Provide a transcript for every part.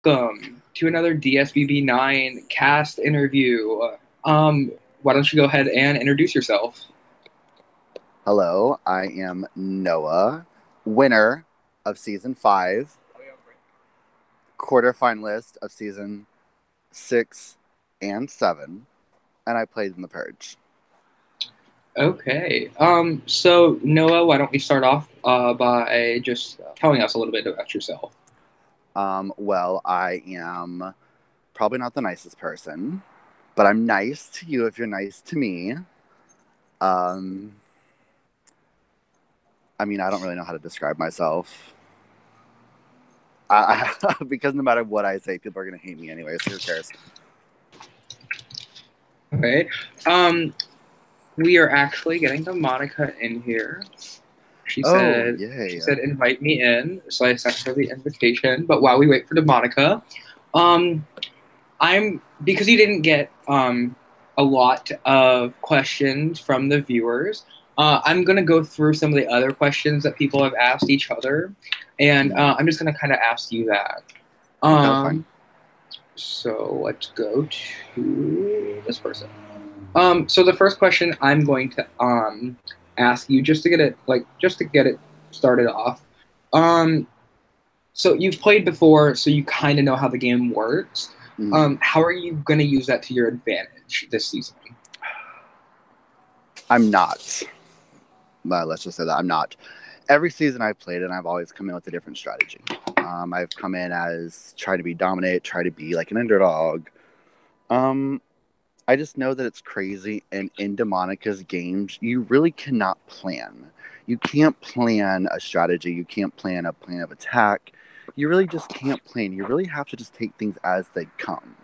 welcome to another DSBB9 cast interview. Why don't you go ahead and introduce yourself? Hello, I am Noah, winner of season 5, quarterfinalist of season 6 and 7, and I played in The Purge. Okay. So Noah, why don't we start off by just telling us a little bit about yourself? Well, I am probably not the nicest person, but I'm nice to you if you're nice to me. I mean, I don't really know how to describe myself. Because no matter what I say, people are going to hate me anyway, so who cares? Okay. We are actually getting the Monica in here. She said, yay. She said, invite me in. So I sent her the invitation. But while we wait for the Monica, because you didn't get a lot of questions from the viewers. I'm gonna go through some of the other questions that people have asked each other, and I'm just gonna kind of ask you that. Okay, So let's go to this person. So the first question I'm going to ask you just to get it started off. So you've played before, so you kind of know how the game works. How are you going to use that to your advantage this season? I'm not. Let's just say that I'm not. Every season I've played and I've always come in with a different strategy. I've come in as try to be dominant, try to be like an underdog. I just know that it's crazy, and in Demonica's games, you really cannot plan. You can't plan a strategy. You can't plan a plan of attack. You really just can't plan. You really have to just take things as they come.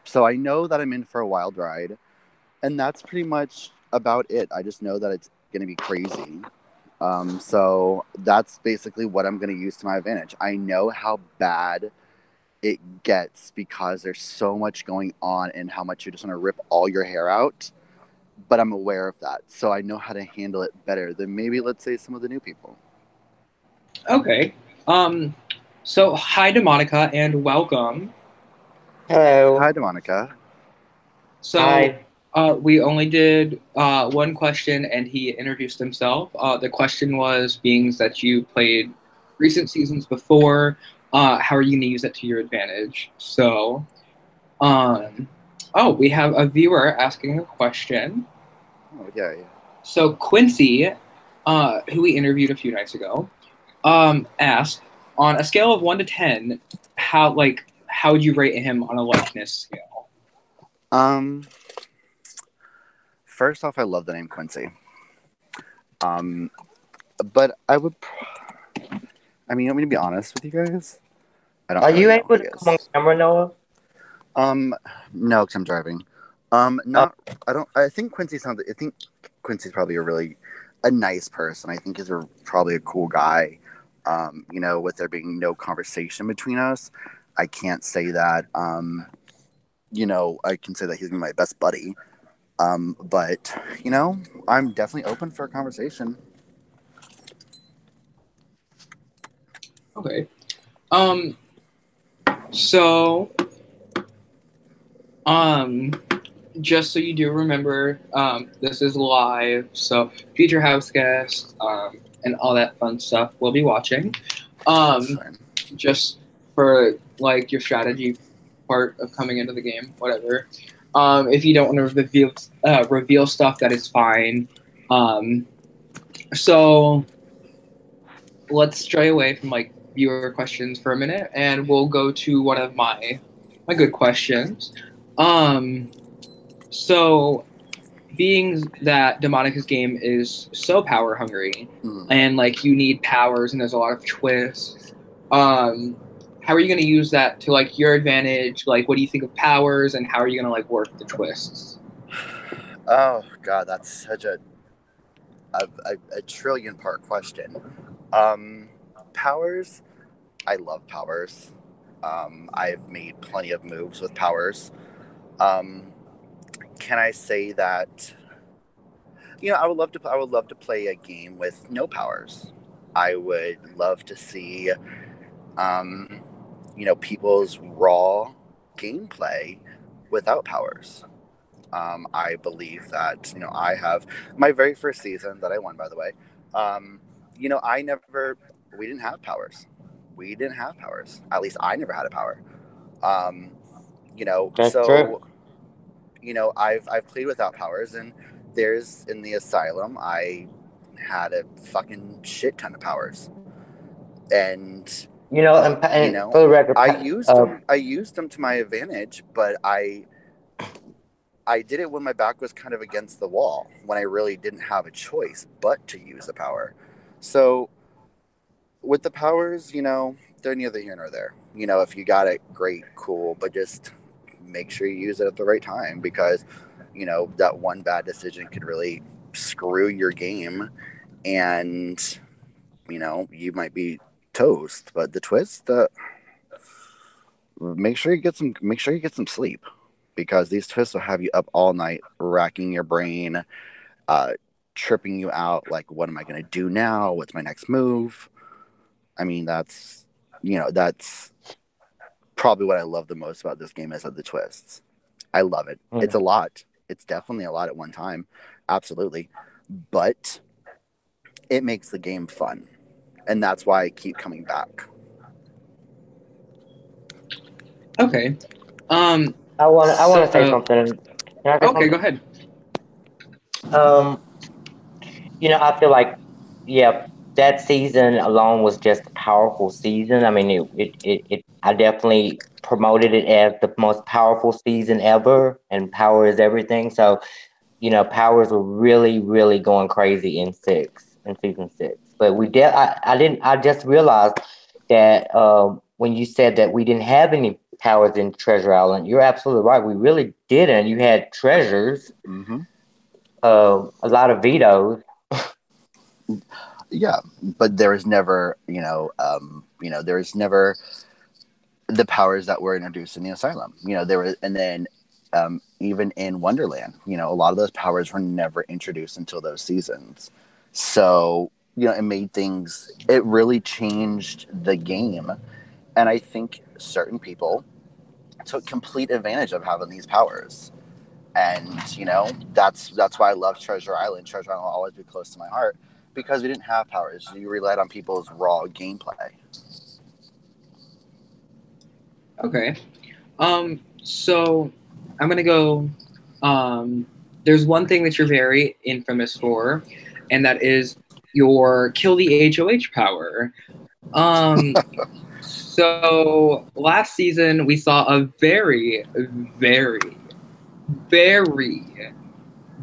So I know that I'm in for a wild ride, and that's pretty much about it. I just know that it's going to be crazy. So that's basically what I'm going to use to my advantage. I know how bad it gets because there's so much going on and how much you just want to rip all your hair out, but I'm aware of that, so I know how to handle it better than maybe, let's say, some of the new people. Okay. So hi to Monica and welcome. Hello. Hi, Demonica. So Hi. we only did one question, and he introduced himself. The question was, being that you played recent seasons before, how are you going to use it to your advantage? So, we have a viewer asking a question. Oh, yeah. So Quincy, who we interviewed a few nights ago, asked, on a scale of 1 to 10, how would you rate him on a likeness scale? First off, I love the name Quincy. But I would. I mean, I'm going to be honest with you guys. I don't Are really you know able who to he come on is. camera, Noah? No, because I'm driving. Not. I don't. I think Quincy sounds. I think Quincy's probably a nice person. I think he's probably a cool guy. With there being no conversation between us, I can't say that. I can say that he's my best buddy. But I'm definitely open for a conversation. Okay. So, just so you do remember, this is live, so future house guests, and all that fun stuff we'll be watching. Just for like your strategy part of coming into the game, whatever. If you don't want to reveal stuff, that is fine. So let's stray away from like viewer questions for a minute, and we'll go to one of my good questions. So being that Demonica's game is so power hungry, and like you need powers, and there's a lot of twists. How are you going to use that to like your advantage? Like, what do you think of powers, and how are you going to like work the twists? Oh God, that's such a trillion part question. Powers. I love powers. I've made plenty of moves with powers. Can I say that? I would love to. I would love to play a game with no powers. I would love to see people's raw gameplay without powers. I believe that, I have my very first season that I won, by the way. We didn't have powers. We didn't have powers. At least I never had a power. Um, That's true. so, I've played without powers, and in the asylum, I had a fucking shit ton of powers. And, And for the record, I used them to my advantage, but I did it when my back was kind of against the wall, when I really didn't have a choice but to use the power. So with the powers, they're neither here nor there. If you got it, great, cool, but just make sure you use it at the right time, because, that one bad decision could really screw your game, and, you might be toast. But the twist, make sure you get some sleep, because these twists will have you up all night, racking your brain, uh, tripping you out. Like, what am I going to do now? What's my next move? I mean, that's probably what I love the most about this game, is the twists. I love it. It's a lot. It's definitely a lot at one time. Absolutely. But it makes the game fun. And that's why I keep coming back. Okay. I want to say something. Can I say Okay, something? go ahead. Um, I feel like, yeah, that season alone was just a powerful season. I mean, I definitely promoted it as the most powerful season ever, and power is everything. So, powers were really, really going crazy in season six. But I didn't, I just realized that when you said that we didn't have any powers in Treasure Island, you're absolutely right. We really didn't. You had treasures, Mm-hmm. a lot of vetoes. Yeah, but there was never, there was never the powers that were introduced in the asylum. There was, and then even in Wonderland, a lot of those powers were never introduced until those seasons. So, it really changed the game. And I think certain people took complete advantage of having these powers. And, that's why I love Treasure Island. Treasure Island will always be close to my heart, because we didn't have powers. You relied on people's raw gameplay. Okay. So I'm gonna go. There's one thing that you're very infamous for, and that is your kill the HOH power. So last season we saw a very, very, very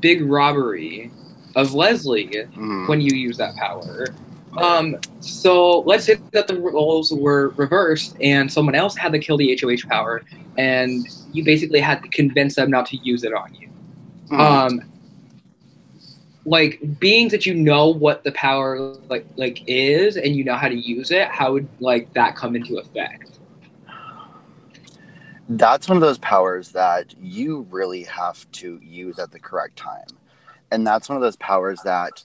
big robbery of Leslie when you use that power. So let's say that the roles were reversed and someone else had the kill the HOH power, and you basically had to convince them not to use it on you. Like, being that you know what the power like is and you know how to use it, how would that come into effect? That's one of those powers that you really have to use at the correct time. And that's one of those powers that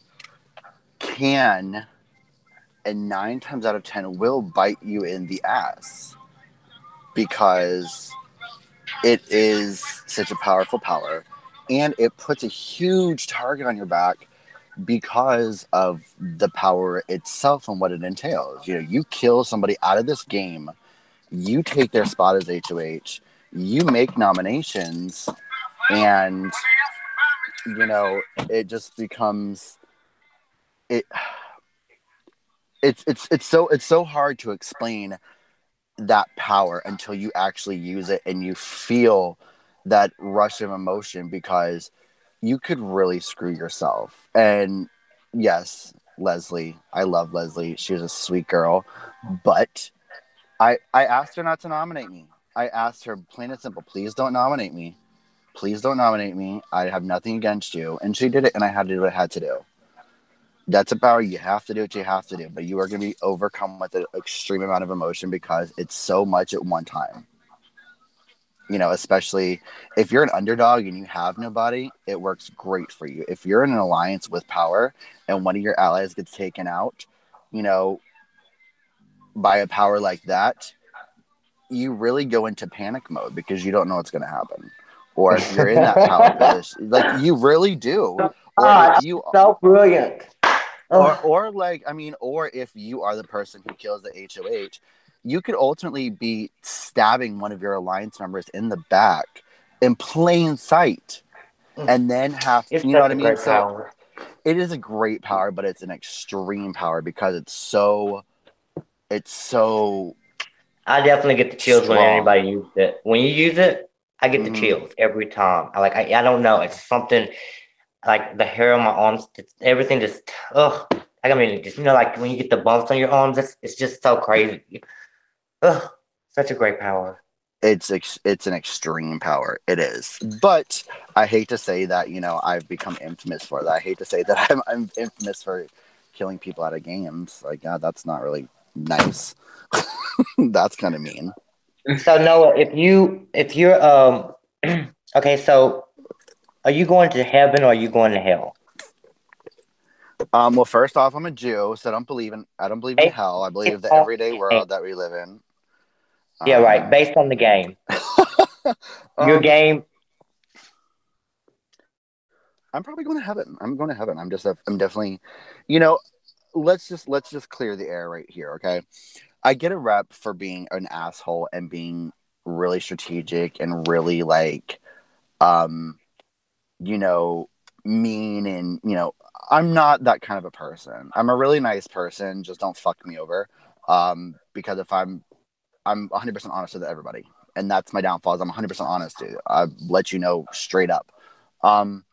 can, and 9 times out of 10 will bite you in the ass, because it is such a powerful power, and it puts a huge target on your back because of the power itself and what it entails. You kill somebody out of this game, you take their spot as HOH, you make nominations, and it just becomes it. It's so hard to explain that power until you actually use it and you feel that rush of emotion, because you could really screw yourself. And yes, Leslie, I love Leslie. She was a sweet girl, but I asked her not to nominate me. I asked her plain and simple, please don't nominate me. Please don't nominate me. I have nothing against you. And she did it, and I had to do what I had to do. That's a power. You have to do what you have to do, but you are going to be overcome with an extreme amount of emotion, because it's so much at one time. Especially if you're an underdog and you have nobody, it works great for you. If you're in an alliance with power and one of your allies gets taken out, by a power like that, you really go into panic mode because you don't know what's going to happen. Or if you're in that power position, like you really do. Or if you so brilliant. or like I mean, or if you are the person who kills the HOH, you could ultimately be stabbing one of your alliance members in the back in plain sight, and then have It's you know such what I a mean? great So power. it is a great power, but it's an extreme power because it's so I definitely get the chills when strong. anybody uses it. When you use it, I get the Hmm. chills every time. I don't know. It's something like the hair on my arms, everything just ugh. Like I mean, just like when you get the bumps on your arms, it's just so crazy. Ugh, such a great power. It's an extreme power. It is, but I hate to say that I've become infamous for that. I hate to say that I'm infamous for killing people out of games. Like that's not really nice. That's kind of mean. So Noah, if you're okay, so are you going to heaven or are you going to hell? Well, first off, I'm a Jew, so I don't believe in Based hell. I believe the on everyday the game. world that we live in. Yeah, right. Um, Based on the game. Your um, game. I'm probably going to heaven. I'm going to heaven. I'm definitely, you know, let's just clear the air right here, okay? I get a rep for being an asshole and being really strategic and really like, um, you know, mean and I'm not that kind of a person. I'm a really nice person. Just don't fuck me over. Because if I'm 100% honest with everybody, and that's my downfall. Is I'm 100% honest, dude. I let you know straight up. Um,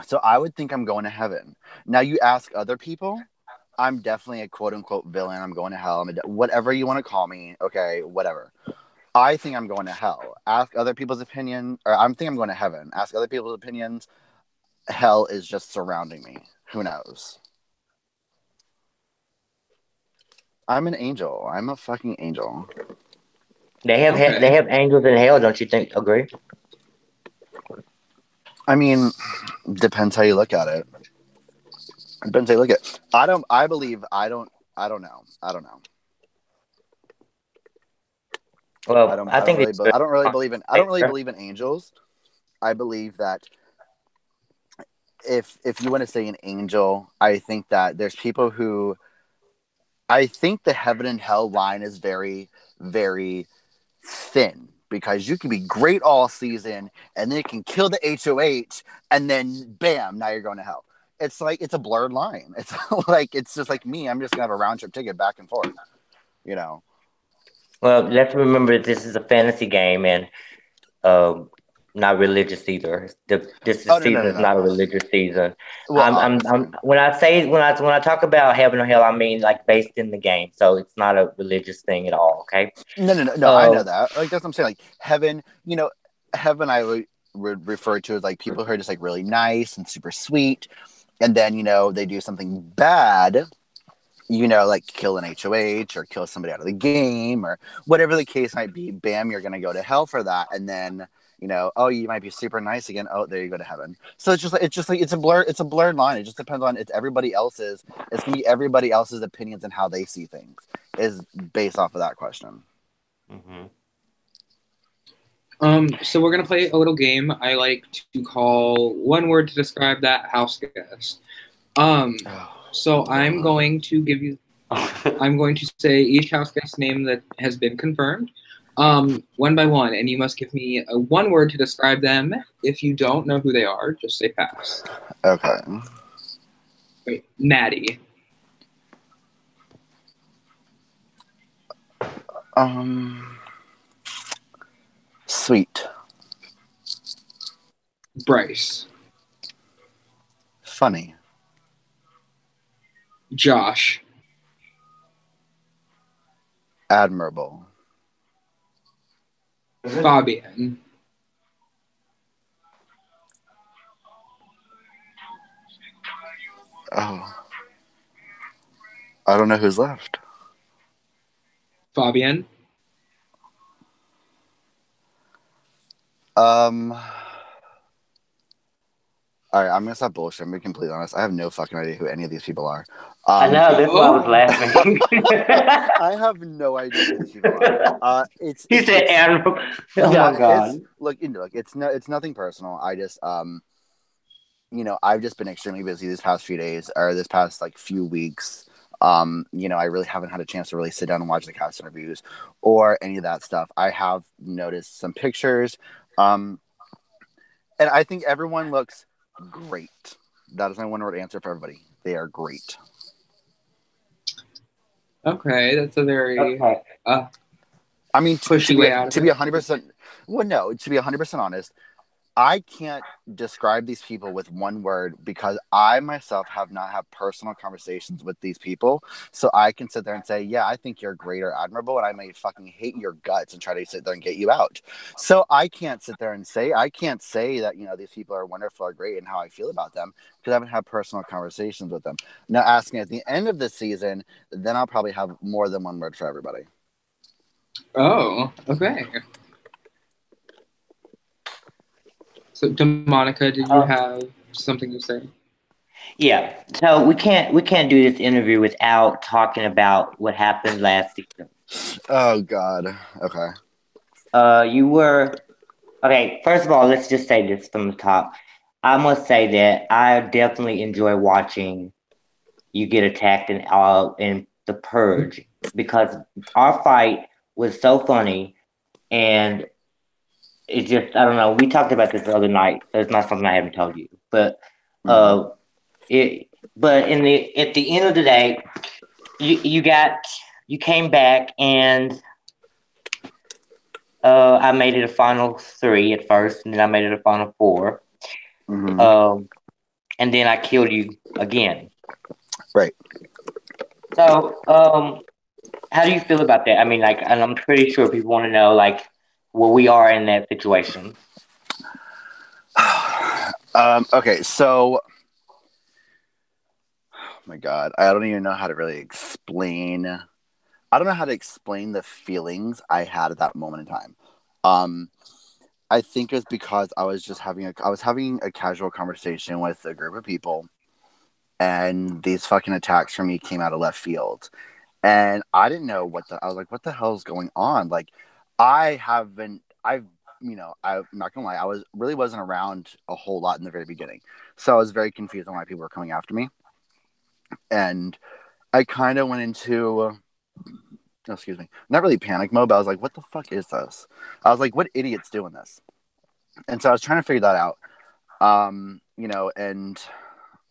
so I would think I'm going to heaven. Now you ask other people, I'm definitely a quote unquote villain. I'm going to hell. Whatever you want to call me. Okay, whatever. I think I'm going to hell. Ask other people's opinion, or I think I'm going to heaven. Ask other people's opinions. Hell is just surrounding me. Who knows? I'm an angel. I'm a fucking angel. They Okay. have angels in hell, don't you think? Agree? I mean, depends how you look at it. Depends how you look at it. I don't. I believe. I don't. I don't know. I don't know. I Well, don't. I I don't think really. it's good. I don't really believe in. I don't really believe in angels. I believe that if you want to say an angel, I think that there's people who. I think the heaven and hell line is very, very thin because you can be great all season and then it can kill the HOH and then bam, now you're going to hell. It's like it's a blurred line. It's like it's just like me. I'm just gonna have a round trip ticket back and forth. You know. Well, let's remember that this is a fantasy game and um, not religious either. This Oh no season no no is not a no. religious season. Well, obviously. I'm when I talk about heaven or hell, I mean like based in the game. So it's not a religious thing at all. Okay. No no no no. I know Um, that. Like that's what I'm saying. Like heaven. Heaven. I would refer to as like people who are just like really nice and super sweet, and then they do something bad, like kill an HOH or kill somebody out of the game or whatever the case might be. Bam, you're going to go to hell for that. And then, oh, you might be super nice again. Oh, there you go to heaven. So it's just like, it's a blurred line. It just depends on, it's going to be everybody else's opinions and how they see things is based off of that question. mhm. So we're gonna play a little game I like to call one word to describe that house guest. Um, so I'm going to say each house guest name that has been confirmed, one by one, and you must give me a one word to describe them. If you don't know who they are, just say pass. Okay. Wait, Maddie, Um, Sweet. Bryce, Funny. Josh, Admirable. Fabian, Oh, I don't know who's left. Fabian, Um, All right, I'm gonna stop bullshit. I'm gonna be completely honest. I have no fucking idea who any of these people are. I know, that's why I was laughing. I have no idea who these people are. He said animal. Oh yeah, my god. look, it's nothing personal. I just I've just been extremely busy these past few days or this past like few weeks. I really haven't had a chance to really sit down and watch the cast interviews or any of that stuff. I have noticed some pictures. And I think everyone looks great. That is my one word answer for everybody. They are great. Okay, that's a very I mean, pushy way out to be 100%. Well, no, to be 100% honest, I can't describe these people with one word because I myself have not had personal conversations with these people. So I can sit there and say, yeah, I think you're great or admirable, and I may fucking hate your guts and try to sit there and get you out. So I can't sit there and say that, these people are wonderful or great and how I feel about them because I haven't had personal conversations with them. Now, asking at the end of the season, then I'll probably have more than one word for everybody. Oh, okay. So, Monica, did you have something to say? Yeah. So we can't do this interview without talking about what happened last season. Oh God. Okay. First of all, let's just say this from the top. I must say that I definitely enjoy watching you get attacked in the Purge because our fight was so funny and it's just I don't know. We talked about this the other night. It's not something I haven't told you, but it. But at the end of the day, you came back and I made it a final 3 at first, and then I made it a final 4. Mm-hmm. And then I killed you again. Right. So, how do you feel about that? I mean, like, and I'm pretty sure people want to know, like, where we are in that situation. Okay, so, oh my God, I don't even know how to really explain. I don't know how to explain the feelings I had at that moment in time. I think it's because I was having a casual conversation with a group of people, and these fucking attacks from me came out of left field, and I didn't know I was like, what the hell is going on? Like, I'm not gonna lie, really wasn't around a whole lot in the very beginning, so I was very confused on why people were coming after me, and I kind of went into excuse me, not really panic mode, but I was like, what the fuck is this? I was like, what idiot's doing this? And so I was trying to figure that out. And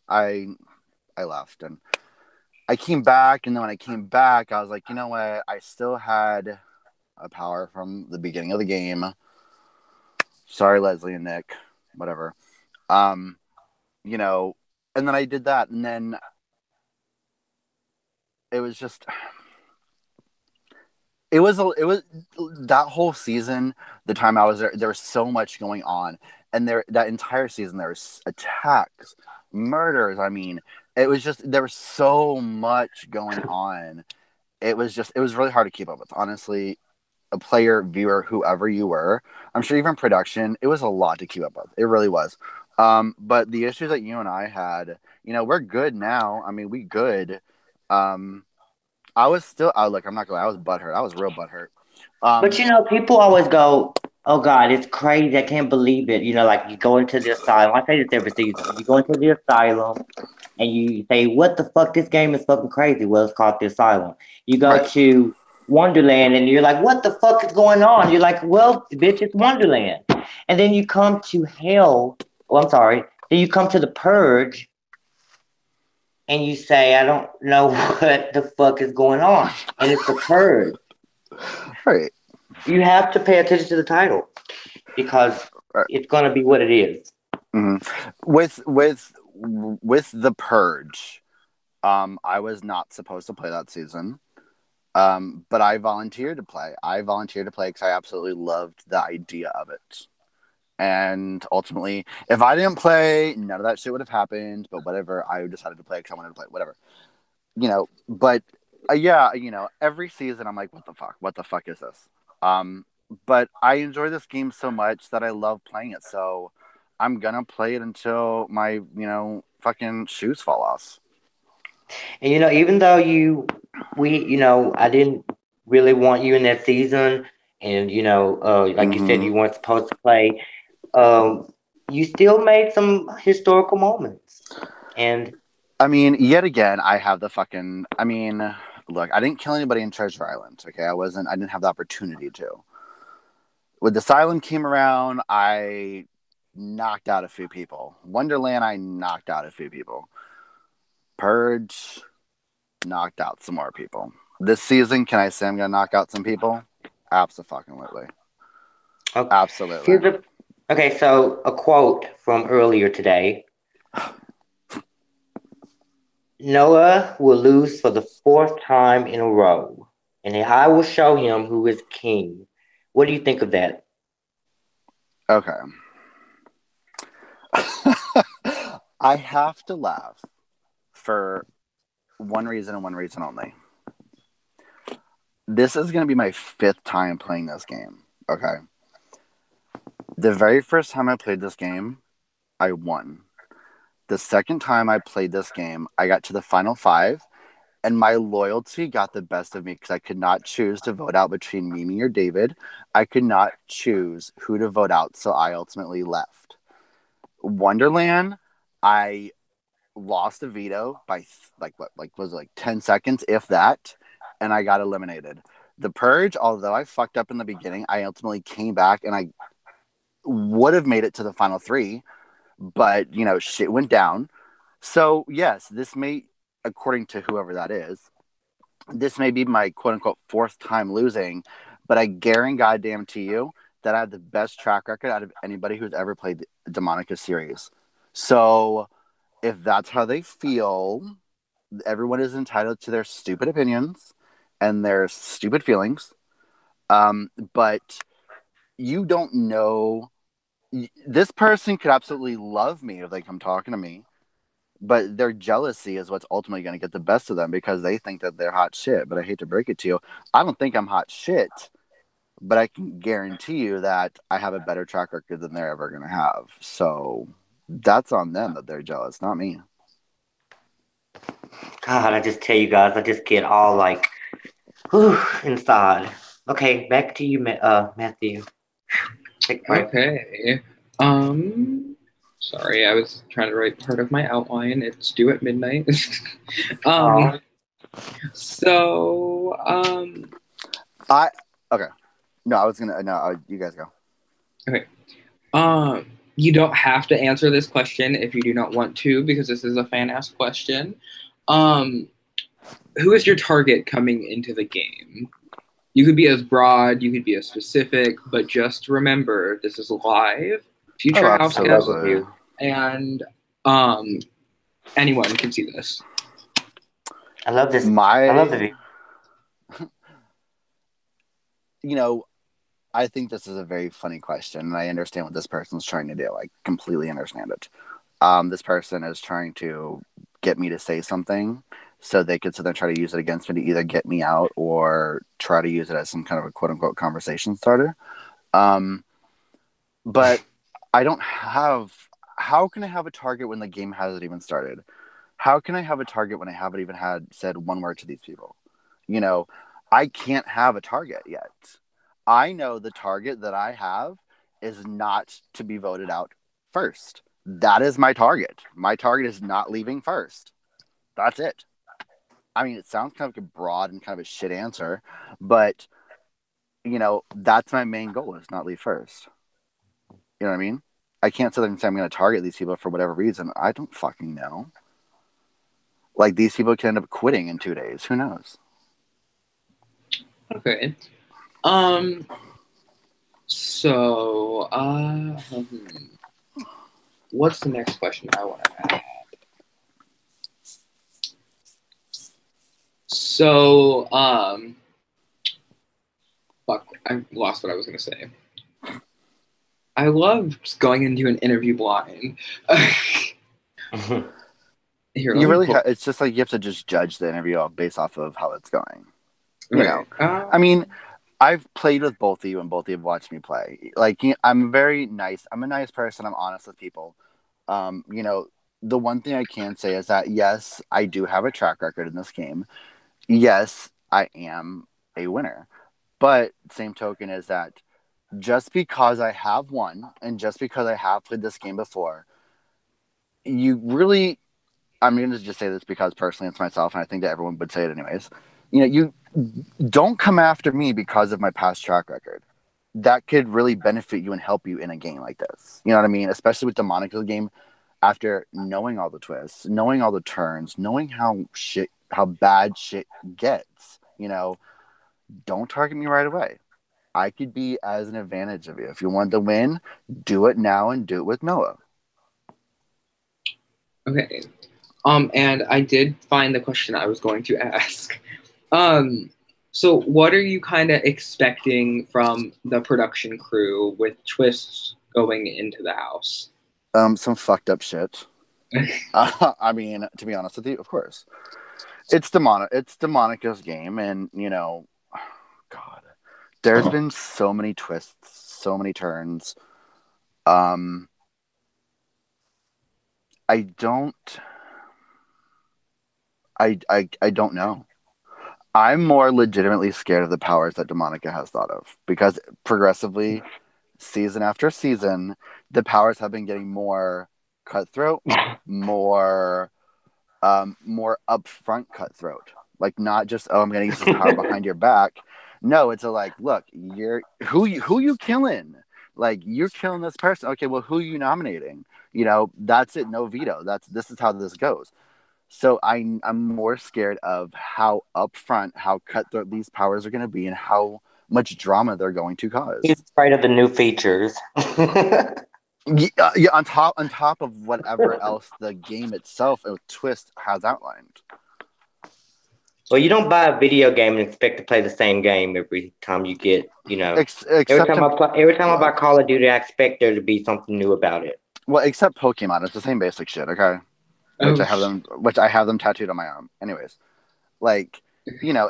I left and I came back, and then when I came back, I was like, you know what? I still had a power from the beginning of the game. Sorry, Leslie and Nick, whatever. And then I did that, and then it was just it was that whole season, the time I was there was so much going on, and that entire season there was attacks, murders. I mean, it was just there was so much going on. It was really hard to keep up with, honestly. A player, viewer, whoever you were, I'm sure even production, it was a lot to keep up with. It really was. But the issues that you and I had, we're good now. I mean, we good. I was still, look, I'm not gonna lie, I was butthurt. I was real butthurt. But people always go, "Oh God, it's crazy! I can't believe it." Like you go into the asylum. I say this every season. You go into the asylum, and you say, "What the fuck? This game is fucking crazy." Well, it's called the asylum. You go to Wonderland, and you're like, "What the fuck is going on?" You're like, "Well, bitch, it's Wonderland." And then you come to hell. Oh, I'm sorry. Then you come to the Purge, and you say, "I don't know what the fuck is going on," and it's the Purge. Right. You have to pay attention to the title because it's going to be what it is. Mm-hmm. With the Purge, I was not supposed to play that season, but I volunteered to play. I volunteered to play because I absolutely loved the idea of it. And ultimately, if I didn't play, none of that shit would have happened. But whatever, I decided to play because I wanted to play. Whatever, But every season I'm like, what the fuck? What the fuck is this? But I enjoy this game so much that I love playing it. So I'm gonna play it until my fucking shoes fall off. And even though I didn't really want you in that season, and like you said, Mm-hmm. you weren't supposed to play. Um, you still made some historical moments, and I mean, yet again, I have the fucking. I mean, look, I didn't kill anybody in Treasure Island. Okay, I wasn't. I didn't have the opportunity to. When this island came around, I knocked out a few people. Wonderland, I knocked out a few people. Purge, knocked out some more people. This season, can I say I'm gonna knock out some people? Absolutely. okay, Absolutely. okay. So a quote from earlier today: Noah will lose for the fourth time in a row, and I will show him who is king. What do you think of that? Okay. I have to laugh for one reason and one reason only. This is going to be my 5th time playing this game. Okay. The very first time I played this game, I won. The second time I played this game, I got to the final 5, and my loyalty got the best of me because I could not choose to vote out between Mimi or David. I could not choose who to vote out, so I ultimately left. Wonderland, I lost a veto by was it 10 seconds, if that, and I got eliminated. The Purge, although I fucked up in the beginning, I ultimately came back and I would have made it to the final 3, but shit went down. So yes, this may, according to whoever that is, this may be my quote unquote 4th time losing, but I guarantee you that I have the best track record out of anybody who's ever played the Demonica series. So if that's how they feel, everyone is entitled to their stupid opinions and their stupid feelings. But you don't know. This person could absolutely love me if they come talking to me, but their jealousy is what's ultimately going to get the best of them because they think that they're hot shit. But I hate to break it to you, I don't think I'm hot shit, but I can guarantee you that I have a better track record than they're ever going to have. So that's on them that they're jealous, not me. God, I just tell you guys, I just get all like, whew, inside. Okay, back to you, Matthew. Take a break. Okay. Sorry, I was trying to write part of my outline. It's due at midnight. Aw. So, Okay. No, I was gonna. No, you guys go. okay. You don't have to answer this question if you do not want to, because this is a fan asked question. Who is your target coming into the game? You could be as broad, you could be as specific, but just remember this is live. Future house guests and anyone can see this. I love this. I love the view. I think this is a very funny question, and I understand what this person's trying to do. I completely understand it. This person is trying to get me to say something so they could sit there and try to use it against me to either get me out or try to use it as some kind of a quote-unquote conversation starter. But I don't have... How can I have a target when the game hasn't even started? How can I have a target when I haven't even said one word to these people? I can't have a target yet. I know the target that I have is not to be voted out first. That is my target. My target is not leaving first. That's it. I mean, it sounds kind of like a broad and kind of a shit answer, but, that's my main goal is not leave first. You know what I mean? I can't sit there and say I'm going to target these people for whatever reason. I don't fucking know. Like, these people can end up quitting in 2 days. Who knows? Okay. So, what's the next question I want to add? So, fuck, I lost what I was going to say. I love just going into an interview blind. Here, you really it's just like you have to just judge the interview based off of how it's going. Right. I mean, I've played with both of you, and both of you have watched me play. Like, I'm very nice. I'm a nice person. I'm honest with people. You know, the one thing I can say is that yes, I do have a track record in this game. Yes, I am a winner. But same token is that just because I have won and just because I have played this game before, you really, I'm going to just say this because personally it's myself, and I think that everyone would say it anyways. You know, you don't come after me because of my past track record. That could really benefit you and help you in a game like this. You know what I mean? Especially with Demonica's game, after knowing all the twists, knowing all the turns, knowing how bad shit gets, you know, don't target me right away. I could be as an advantage of you. If you want to win, do it now and do it with Noah. Okay. And I did find the question I was going to ask. So what are you kind of expecting from the production crew with twists going into the house? Some fucked up shit. I mean, to be honest with you, of course. It's Demonica's game, and you know, God, there's been so many twists, so many turns. I don't know. I'm more legitimately scared of the powers that Demonica has thought of because progressively, season after season, the powers have been getting more cutthroat, more more upfront cutthroat. Like not just I'm gonna use this power behind your back. No, it's like, look, who you killing? Like you're killing this person. Okay, well, who are you nominating? You know, that's it. No veto. This is how this goes. So I'm more scared of how upfront, how cutthroat these powers are going to be, and how much drama they're going to cause. He's afraid of the new features. Yeah, on top of whatever else the game itself, a twist has outlined. Well, you don't buy a video game and expect to play the same game every time you get, you know. Every time I buy Call of Duty, I expect there to be something new about it. Well, except Pokemon, it's the same basic shit, okay? Which I have them tattooed on my arm. Anyways, like, you know,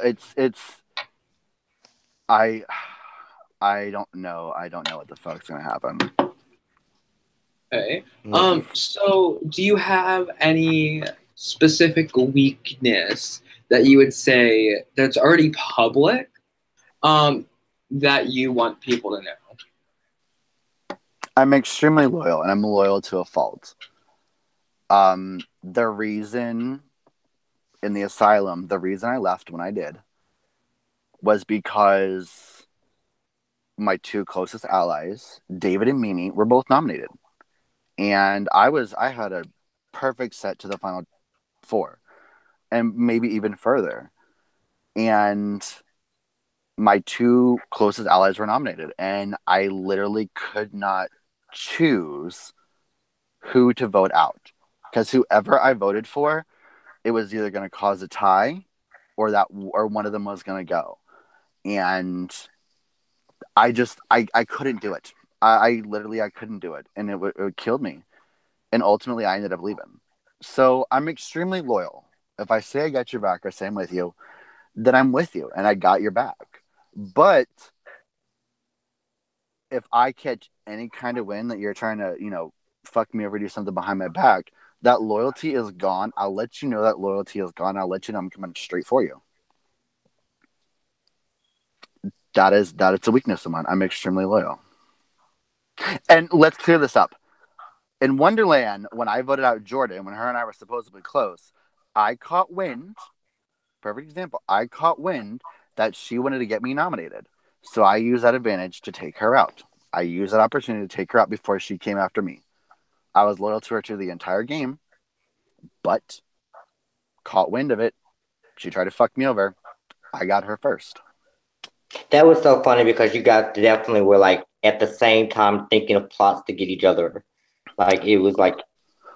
I don't know. I don't know what the fuck's gonna happen. Okay. So do you have any specific weakness that you would say that's already public, that you want people to know? I'm extremely loyal, and I'm loyal to a fault. The reason in the asylum, the reason I left when I did was because my two closest allies, David and Mimi, were both nominated. And I had a perfect set to the final four and maybe even further. And my two closest allies were nominated, and I literally could not choose who to vote out because whoever I voted for, it was either going to cause a tie or one of them was going to go. And I couldn't do it. I literally couldn't do it, and it killed me. And ultimately, I ended up leaving. So I'm extremely loyal. If I say I got your back or say I'm with you, then I'm with you, and I got your back. But if I catch any kind of win that you're trying to, you know, fuck me over, do something behind my back, that loyalty is gone. I'll let you know that loyalty is gone. I'll let you know I'm coming straight for you. That is a weakness of mine. I'm extremely loyal. And let's clear this up. In Wonderland, when I voted out Jordan, when her and I were supposedly close, I caught wind. Perfect example. I caught wind that she wanted to get me nominated. So I used that advantage to take her out. I used that opportunity to take her out before she came after me. I was loyal to her to the entire game, but caught wind of it. She tried to fuck me over. I got her first. That was so funny because you guys definitely were like at the same time thinking of plots to get each other. Like it was like.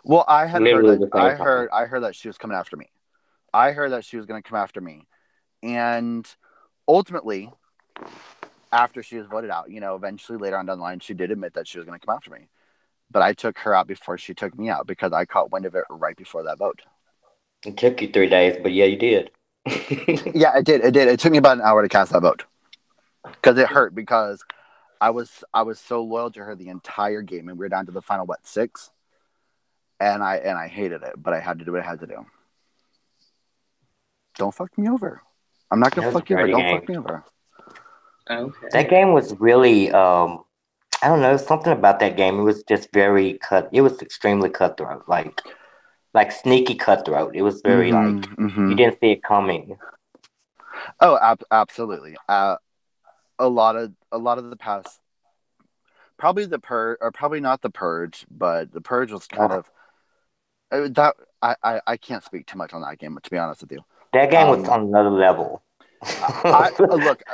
Well, I heard that she was coming after me. I heard that she was going to come after me, and ultimately, after she was voted out, you know, eventually later on down the line, she did admit that she was going to come after me. But I took her out before she took me out because I caught wind of it right before that vote. It took you 3 days, but yeah, you did. Yeah, it did. It took me about an hour to cast that vote. because it hurt because I was so loyal to her the entire game, and we were down to the final 6, and I hated it, but I had to do what I had to do. Don't fuck me over. I'm not gonna That was a fuck you over. dirty Don't game. fuck me over. That Okay. game was really, I don't know, something about that game. It was just very cut. It was extremely cutthroat, like sneaky cutthroat. It was very like you Mm-hmm. didn't see it coming. Oh, absolutely. A lot of the past, probably the purge, or probably not the purge, but the purge was kind Uh, of that. I can't speak too much on that game, to be honest with you. that game was Um, on another level.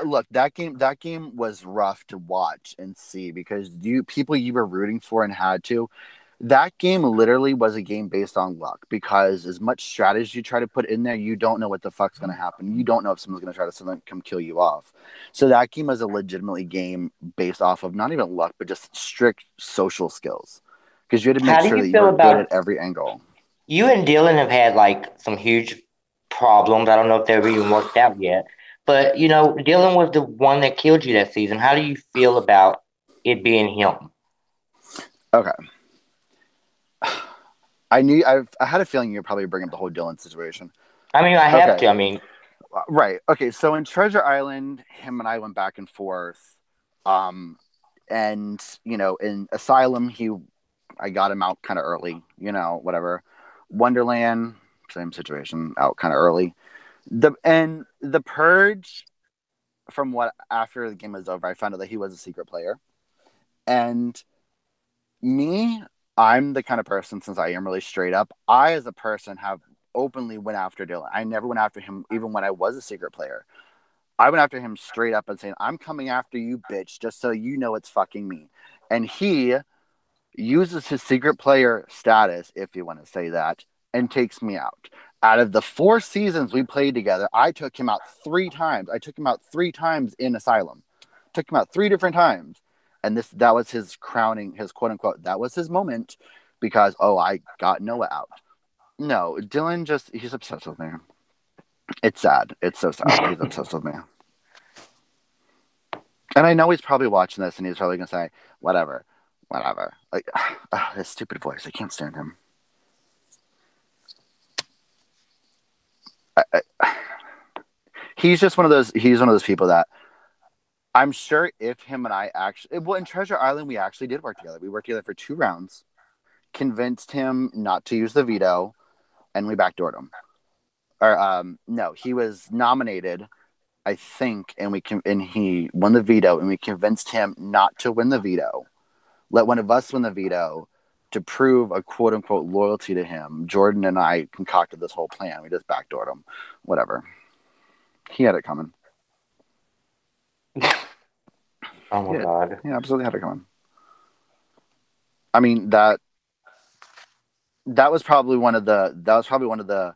look, that game was rough to watch and see because people you were rooting for and had to. That game literally was a game based on luck because as much strategy you try to put in there, you don't know what the fuck's going to happen. You don't know if someone's going to try to come kill you off. So that game was a legitimately game based off of not even luck, but just strict social skills because you had to make How do sure you that you feel were good at about every angle. you and Dylan have had like some huge problems. I don't know if they've even worked out yet. But Dylan was the one that killed you that season. How do you feel about it being him? Okay. I had a feeling you'd probably bring up the whole Dylan situation. I mean, I have Okay. to. I mean, Right. Okay. So in Treasure Island, him and I went back and forth. Um, and in Asylum, I got him out kind of early. Whatever. Wonderland, same situation, out kind of early. The Purge, from what after the game was over, I found out that he was a secret player. And me, I'm the kind of person, since I am really straight up. I, as a person, have openly went after Dylan. I never went after him, even when I was a secret player. I went after him straight up and saying, I'm coming after you, bitch, just so you know it's fucking me. And he uses his secret player status, if you want to say that, and takes me out. Out of the 4 seasons we played together, I took him out 3 times. I took him out 3 times in Asylum. Took him out 3 different times. And that was his crowning, his quote unquote, that was his moment because, oh, I got Noah out. No, Dylan he's obsessed with me. It's sad. It's so sad. He's obsessed with me. And I know he's probably watching this and he's probably going to say, whatever, whatever. Like, his stupid voice. I can't stand him. He's just he's one of those people that I'm sure if him and I actually, well, in Treasure Island, we actually did work together. We worked together for 2 rounds, convinced him not to use the veto, and we backdoored him. Or, no, he was nominated, I think, and he won the veto, and we convinced him not to win the veto. Let one of us win the veto to prove a quote unquote loyalty to him. Jordan and I concocted this whole plan. We just backdoored him. Whatever. He had it coming. oh my God. He absolutely had it coming. I mean that was probably one of the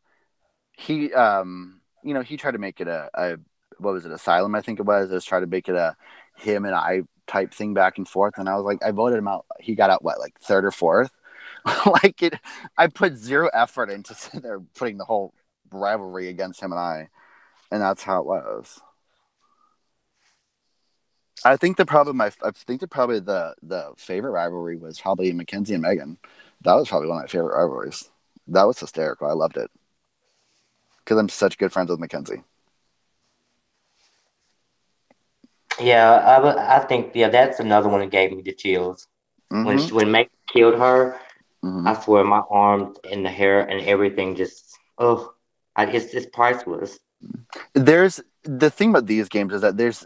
he he tried to make it a what was it, Asylum, I think it was try to make it a him and I type thing back and forth, and I was like, I voted him out. He got out what, like 3rd or 4th? Like it, I put 0 effort into there putting the whole rivalry against him and I, and that's how it was. I think the favorite rivalry was probably Mackenzie and Megan. That was probably one of my favorite rivalries. That was hysterical. I loved it because I'm such good friends with Mackenzie. Yeah, I think that's another one that gave me the chills. Mm-hmm. When Meg killed her, Mm-hmm. I swear my arms and the hair and everything just it's priceless. There's the thing about these games is that there's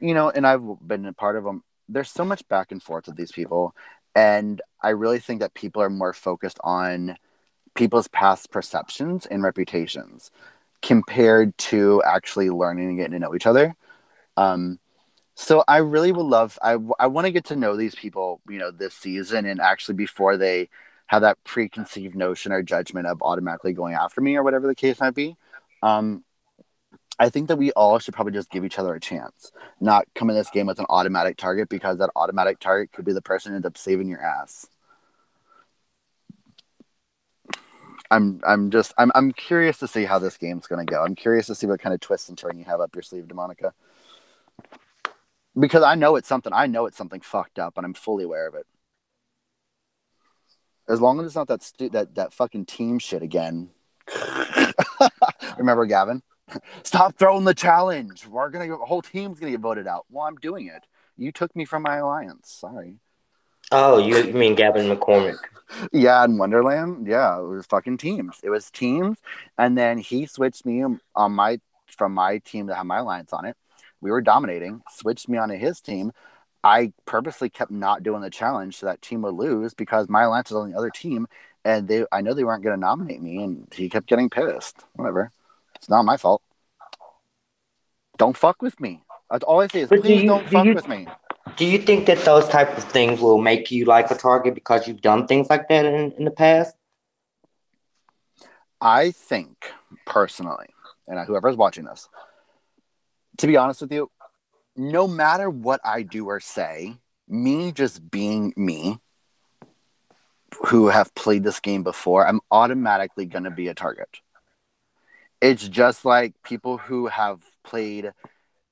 and I've been a part of them. There's so much back and forth with these people, and I really think that people are more focused on people's past perceptions and reputations compared to actually learning and getting to know each other. Um, so I really would love. I want to get to know these people, this season, and actually before they have that preconceived notion or judgment of automatically going after me or whatever the case might be. Um, I think that we all should probably just give each other a chance, not come in this game with an automatic target because that automatic target could be the person who ends up saving your ass. I'm curious to see how this game's going to go. I'm curious to see what kind of twists and turn you have up your sleeve, DeMonica. Because I know it's something. I know it's something fucked up, and I'm fully aware of it. As long as it's not that fucking team shit again. Remember, Gavin? Stop throwing the challenge. The whole team's gonna get voted out. Well, I'm doing it. You took me from my alliance. Sorry. Oh, you mean Gavin McCormick? Yeah, in Wonderland. Yeah, it was fucking teams. It was teams, and then he switched me from my team that had my alliance on it. We were dominating. Switched me onto his team. I purposely kept not doing the challenge so that team would lose because my alliance was on the other team, and I know they weren't going to nominate me, and he kept getting pissed. Whatever. It's not my fault. Don't fuck with me. That's all I say is, But please don't fuck with me. do you think that those type of things will make you like a target because you've done things like that in the past? I think, personally, and whoever's watching this, to be honest with you, no matter what I do or say, me just being me, who have played this game before, I'm automatically going to be a target. It's just like people who have played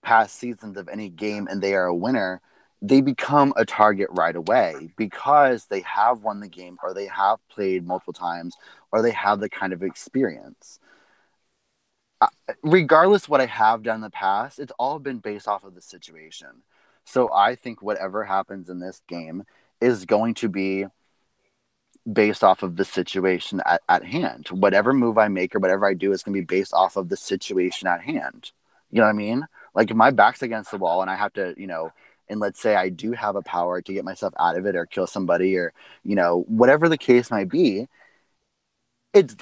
past seasons of any game and they are a winner, they become a target right away because they have won the game or they have played multiple times or they have the kind of experience. Regardless what I have done in the past, it's all been based off of the situation. So I think whatever happens in this game is going to be based off of the situation at hand. Whatever move I make or whatever I do is going to be based off of the situation at hand. You know what I mean? Like if my back's against the wall and I have to, and let's say I do have a power to get myself out of it or kill somebody or, whatever the case might be, it's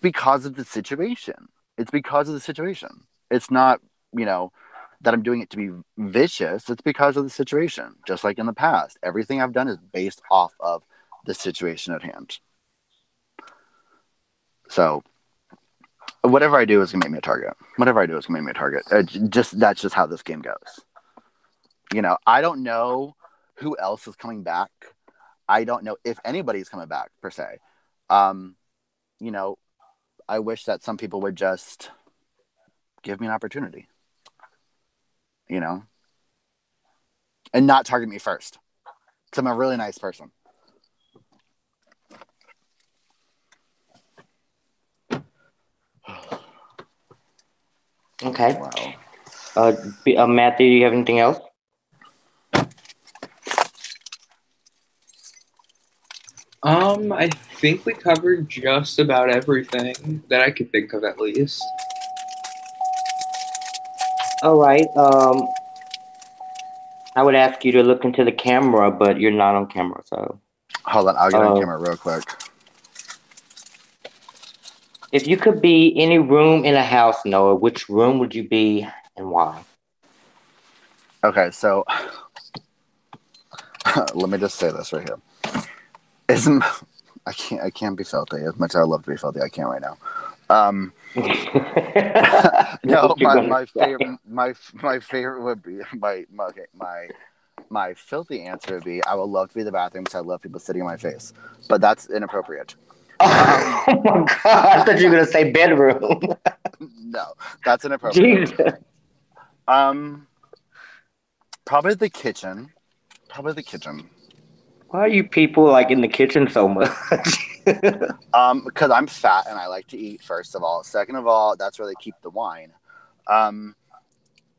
because of the situation. It's because of the situation. It's not, that I'm doing it to be vicious. It's because of the situation. Just like in the past, everything I've done is based off of the situation at hand. So whatever I do is gonna make me a target. Whatever I do is gonna make me a target. That's just how this game goes. I don't know who else is coming back. I don't know if anybody's coming back per se. I wish that some people would just give me an opportunity. And not target me first. Because I'm a really nice person. Okay. Wow. Matthew, do you have anything else? I think we covered just about everything that I could think of, at least. All right. I would ask you to look into the camera, but you're not on camera, so. Hold on, I'll get on camera real quick. If you could be any room in a house, Noah, which room would you be and why? Okay, so let me just say this right here. I can't be filthy as much as I love to be filthy. I can't right now. No, my favorite would be my filthy answer would be I would love to be in the bathroom because I love people sitting in my face, but that's inappropriate. Oh my God! I thought you were gonna say bedroom. No, that's inappropriate. Jesus. Probably the kitchen. Why are you people like in the kitchen so much? Because I'm fat and I like to eat, first of all. Second of all, that's where they keep the wine.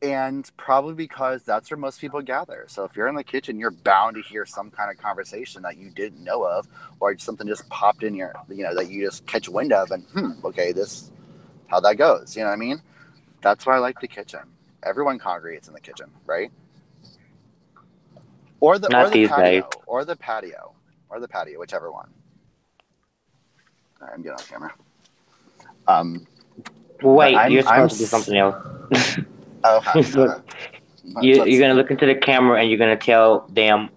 And probably because that's where most people gather. So if you're in the kitchen, you're bound to hear some kind of conversation that you didn't know of, or something just popped in your, that you just catch wind of, and okay, this, how that goes. You know what I mean? That's why I like the kitchen. Everyone congregates in the kitchen, right? Or the patio, whichever one. All right, I'm getting on camera. Wait, you're supposed to do something else. Okay. You're gonna look into the camera and you're gonna tell them,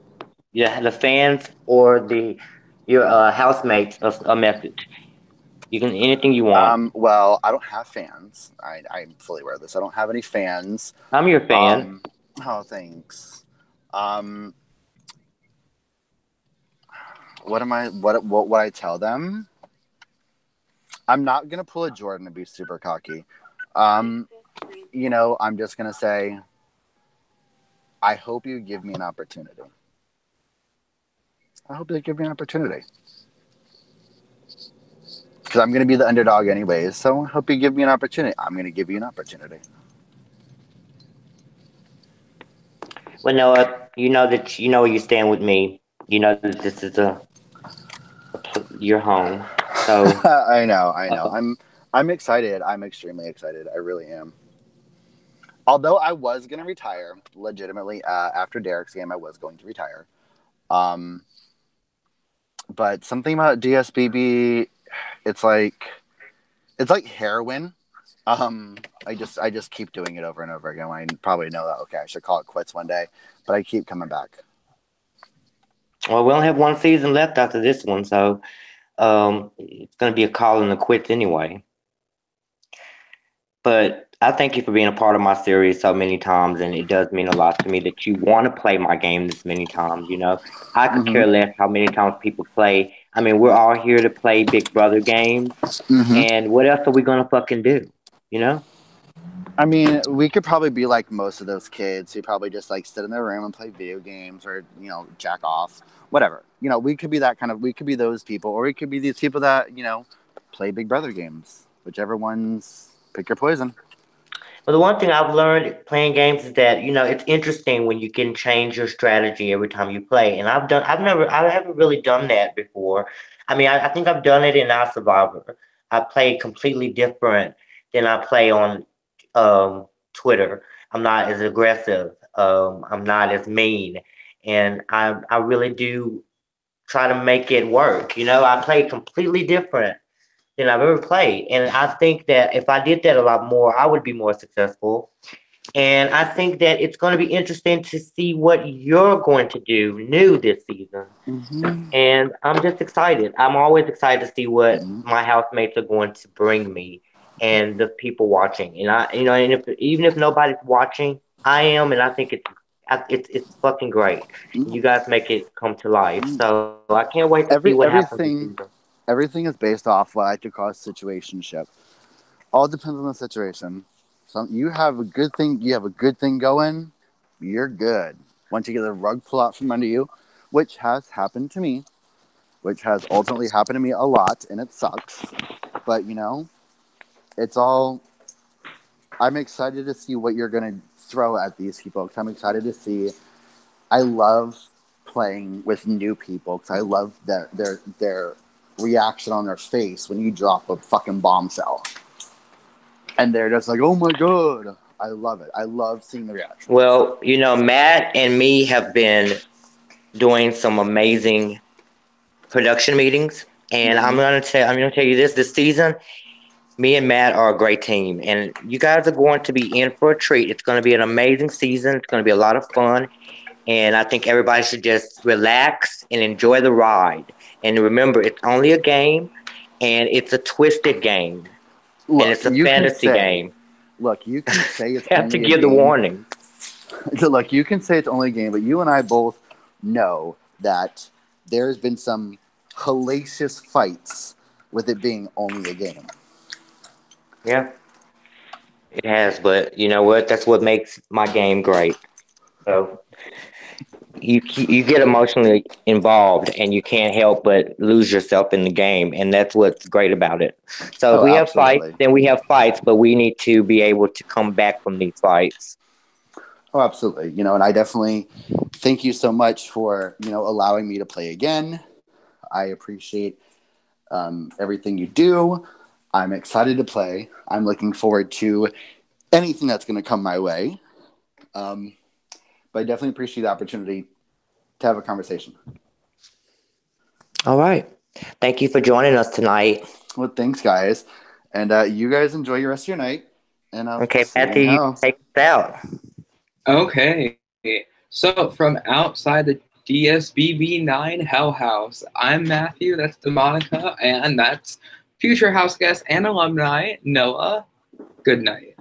the fans or your housemates a message. You can anything you want. Well, I don't have fans. I'm fully aware of this. I don't have any fans. I'm your fan. Oh, thanks. What would I tell them? I'm not gonna pull a Jordan and be super cocky. I'm just gonna say, I hope you give me an opportunity. I hope they give me an opportunity. Because I'm going to be the underdog anyways, so I hope you give me an opportunity. I'm going to give you an opportunity. Well, Noah, you know that you know where you stand with me. You know that this is your home. So I know. uh, I'm excited. I'm extremely excited. I really am. Although I was going to retire, legitimately, after Derek's game, I was going to retire. But something about DSBB, it's like heroin. I just keep doing it over and over again. I probably know that. Okay, I should call it quits one day, but I keep coming back. well, we only have one season left after this one, so it's going to be a call and a quits anyway. But I thank you for being a part of my series so many times, and it does mean a lot to me that you want to play my game this many times. I could care less how many times people play. I mean, we're all here to play Big Brother games, and what else are we gonna fucking do? You know? I mean, we could probably be like most of those kids who probably just like sit in their room and play video games or, jack off, whatever. We could be we could be those people, or we could be these people that, play Big Brother games. Whichever ones, pick your poison. But the one thing I've learned playing games is that it's interesting when you can change your strategy every time you play. And I haven't really done that before. I mean, I think I've done it in Our Survivor. I play completely different than I play on Twitter. I'm not as aggressive. I'm not as mean, and I really do try to make it work. I play completely different than I've ever played. And I think that if I did that a lot more, I would be more successful. And I think that it's going to be interesting to see what you're going to do new this season. And I'm just excited. I'm always excited to see what my housemates are going to bring me and the people watching. And even if nobody's watching, I am, and I think it's fucking great. You guys make it come to life. So I can't wait to see what happens this season. Everything is based off what I could call a situationship. All depends on the situation. You have a good thing going, you're good. Once you get the rug pulled out from under you, which has happened to me, which has ultimately happened to me a lot, and it sucks. But it's all. I'm excited to see what you're gonna throw at these people. Because I'm excited to see. I love playing with new people because I love their reaction on their face when you drop a fucking bombshell. And they're just like, oh my God. I love it. I love seeing the reaction. Well, Matt and me have been doing some amazing production meetings. And I'm gonna tell you this season, me and Matt are a great team. And you guys are going to be in for a treat. It's gonna be an amazing season. It's gonna be a lot of fun. And I think everybody should just relax and enjoy the ride. And remember, it's only a game, and it's a twisted game. Look, and it's a fantasy game. Look, you can say it's you have only to give the warning. Look, you can say it's only a game, but you and I both know that there's been some hellacious fights with it being only a game. Yeah, it has, but you know what? That's what makes my game great. So you get emotionally involved, and you can't help but lose yourself in the game, and that's what's great about it. So if we have fights, then we have fights, but we need to be able to come back from these fights. Oh, absolutely. And I definitely thank you so much for, allowing me to play again. I appreciate everything you do. I'm excited to play. I'm looking forward to anything that's going to come my way. But I definitely appreciate the opportunity to have a conversation. All right. Thank you for joining us tonight. Well, thanks, guys. And you guys enjoy your rest of your night. And okay, Matthew, you take us out. Okay. So from outside the DSBB9 Hell House, I'm Matthew, that's DeMonica, and that's future house guest and alumni, Noah. Good night.